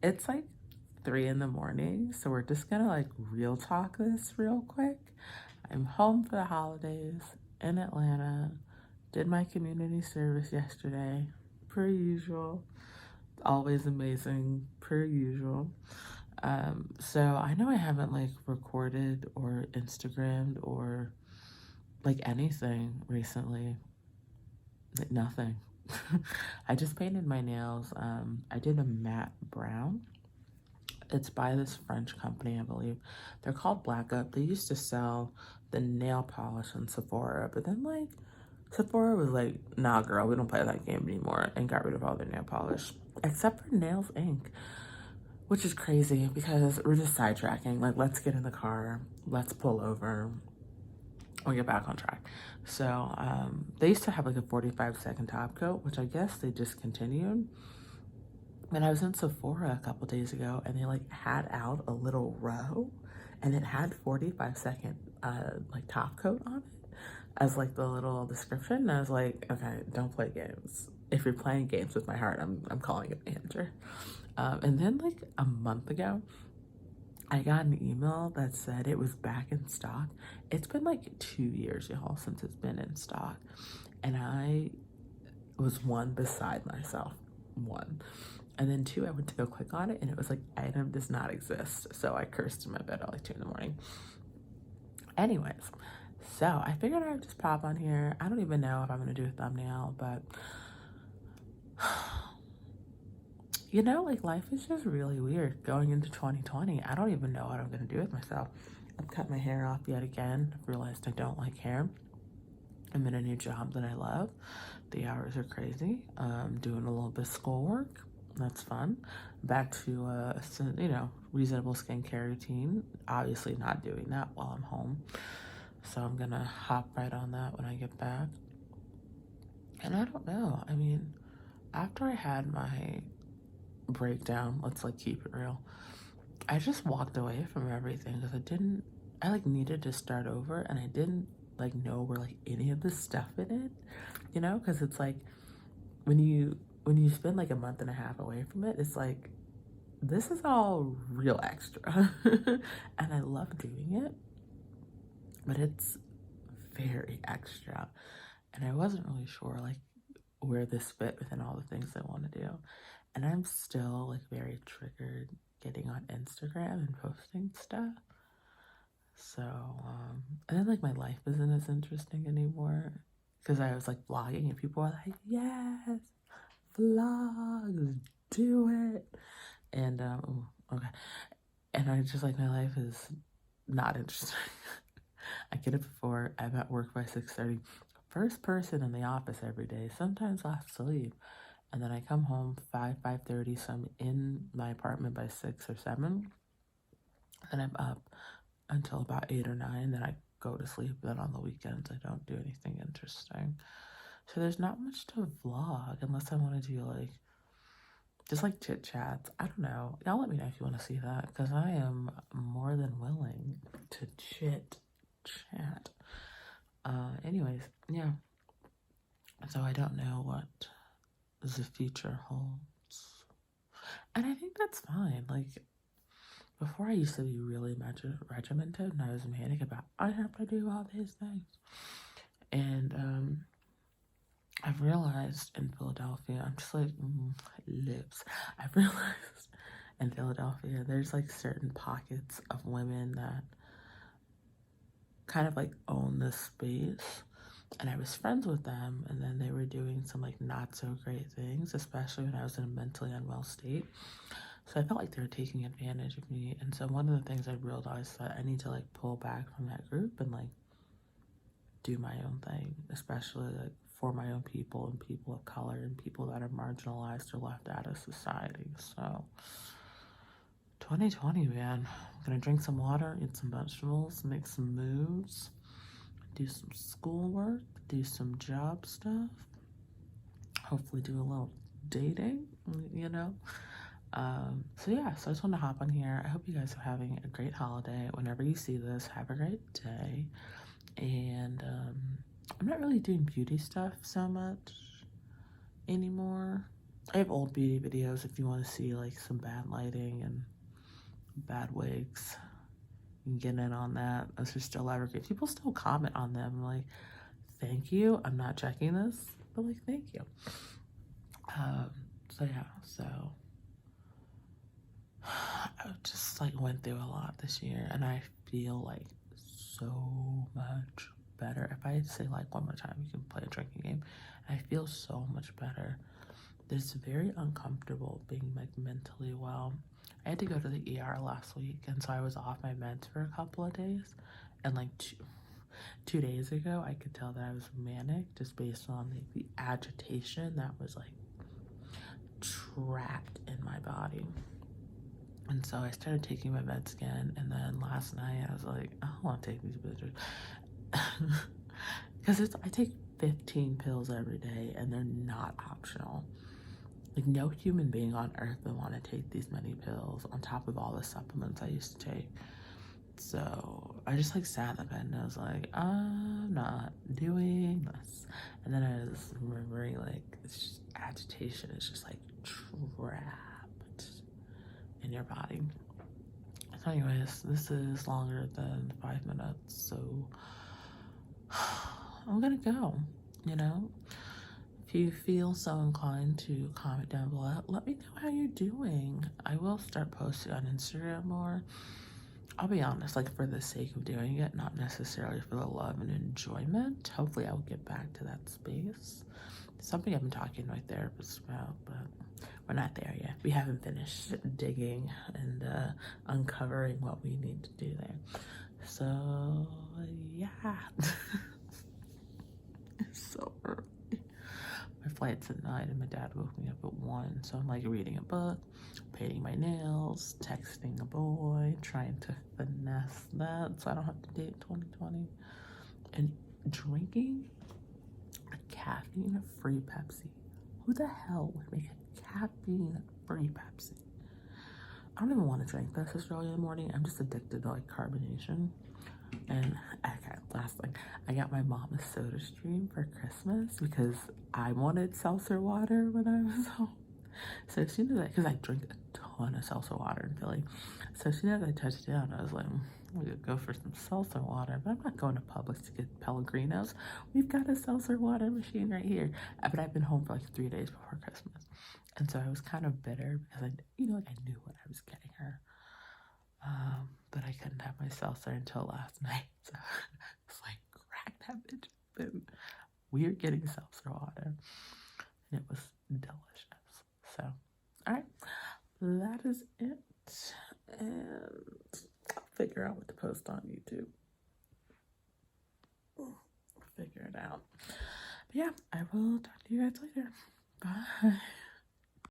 It's like 3 in the morning, so we're just gonna like real talk this real quick. I'm home for the holidays in Atlanta. Did my community service yesterday, per usual. Always amazing, per usual. So I know I haven't like recorded or Instagrammed or like anything recently. Like nothing. I just painted my nails. I did a matte brown. It's by this French company, I believe. They're called Black Up. They used to sell the nail polish in Sephora, but then like Sephora was like, nah, girl, we don't play that game anymore, and got rid of all their nail polish except for Nails Inc., which is crazy because we're just sidetracking. Like, let's get in the car, let's pull over, we'll get back on track. So, they used to have like a 45-second top coat, which I guess they discontinued. And I was in Sephora a couple days ago and they like had out a little row and it had 45-second like top coat on it as like the little description. And I was like, okay, don't play games. If you're playing games with my heart, I'm calling it manager. And then like a month ago, I got an email that said it was back in stock. It's been like 2 years, y'all, since it's been in stock. And I was one beside myself. One. And then two, I went to go click on it and it was like, item does not exist. So I cursed in my bed at like 2 in the morning. Anyways, so I figured I would just pop on here. I don't even know if I'm gonna do a thumbnail, but you know, like life is just really weird going into 2020. I don't even know what I'm gonna do with myself. I've cut my hair off yet again. I've realized I don't like hair. I'm in a new job that I love. The hours are crazy. Doing a little bit of schoolwork. That's fun. Back to you know, reasonable skincare routine. Obviously not doing that while I'm home. So I'm gonna hop right on that when I get back. And I don't know. I mean, after I had my breakdown, let's like keep it real, I just walked away from everything because I like needed to start over and I didn't like know where like any of this stuff fit in, you know, because it's like when you spend like a month and a half away from it, it's like this is all real extra. And I love doing it, but it's very extra. And I wasn't really sure like where this fit within all the things I want to do. And I'm still like very triggered getting on Instagram and posting stuff. So, and then like my life isn't as interesting anymore because I was like vlogging and people were like, yes, vlogs, do it. And, okay. And I just like, my life is not interesting. I get up before, I'm at work by 6:30. First person in the office every day, sometimes I have to leave. And then I come home 5:30, so I'm in my apartment by 6 or 7. And I'm up until about 8 or 9. Then I go to sleep. Then on the weekends, I don't do anything interesting. So there's not much to vlog unless I want to do like just like chit chats. I don't know. Y'all let me know if you want to see that because I am more than willing to chit chat. Anyways, yeah. So I don't know what the future holds. And I think that's fine. Like, before I used to be really regimented and I was manic about, I have to do all these things. And I've realized in Philadelphia, I'm just like, lips. I've realized in Philadelphia, there's like certain pockets of women that kind of like own this space. And I was friends with them, and then they were doing some like not so great things, especially when I was in a mentally unwell state. So I felt like they were taking advantage of me. And so one of the things I realized that I need to like pull back from that group and like do my own thing, especially like for my own people and people of color and people that are marginalized or left out of society. So 2020, man. I'm gonna drink some water, eat some vegetables, make some moves, do some schoolwork, do some job stuff, hopefully do a little dating, you know. So yeah, so I just want to hop on here. I hope you guys are having a great holiday. Whenever you see this, have a great day. And I'm not really doing beauty stuff so much anymore. I have old beauty videos if you want to see like some bad lighting and bad wigs. You can get in on that. Those are still evergreen. People still comment on them. Like, thank you. I'm not checking this, but like, thank you. So yeah, so I just like went through a lot this year, and I feel like so much better. If I say like one more time, you can play a drinking game. I feel so much better. It's very uncomfortable being like mentally well. I had to go to the ER last week, and so I was off my meds for a couple of days. And like 2 days ago, I could tell that I was manic just based on like the agitation that was like trapped in my body. And so I started taking my meds again, and then last night I was like, I don't want to take these bitches. Because I take 15 pills every day, and they're not optional. Like, no human being on earth would want to take these many pills on top of all the supplements I used to take. So I just like sat in the bed and I was like, I'm not doing this. And then I was remembering like it's just agitation is just like trapped in your body. So anyways, this is longer than 5 minutes, so I'm gonna go, you know? If you feel so inclined to comment down below, let me know how you're doing. I will start posting on Instagram more. I'll be honest, like for the sake of doing it, not necessarily for the love and enjoyment. Hopefully I'll get back to that space. Something I've been talking to my therapist about, but we're not there yet. We haven't finished digging and uncovering what we need to do there. So yeah. It's so early. My flight's at 9 and my dad woke me up at 1. So I'm like reading a book, painting my nails, texting a boy, trying to finesse that so I don't have to date 2020. And drinking a caffeine-free Pepsi. Who the hell would make a caffeine-free Pepsi? I don't even want to drink this early in the morning. I'm just addicted to like carbonation. And okay, last thing, I got my mom a Soda Stream for Christmas because I wanted seltzer water when I was home. So as soon as because I drink a ton of seltzer water in Philly, so as soon as I touched down, I was like, we could go for some seltzer water, but I'm not going to Publix to get Pellegrinos. We've got a seltzer water machine right here. But I've been home for like 3 days before Christmas, and so I was kind of bitter because I knew what I was getting her. But I couldn't have my seltzer until last night. So it's like, crack that bitch open. We're getting seltzer water. And it was delicious. So, alright. That is it. And I'll figure out what to post on YouTube. Figure it out. But yeah, I will talk to you guys later. Bye.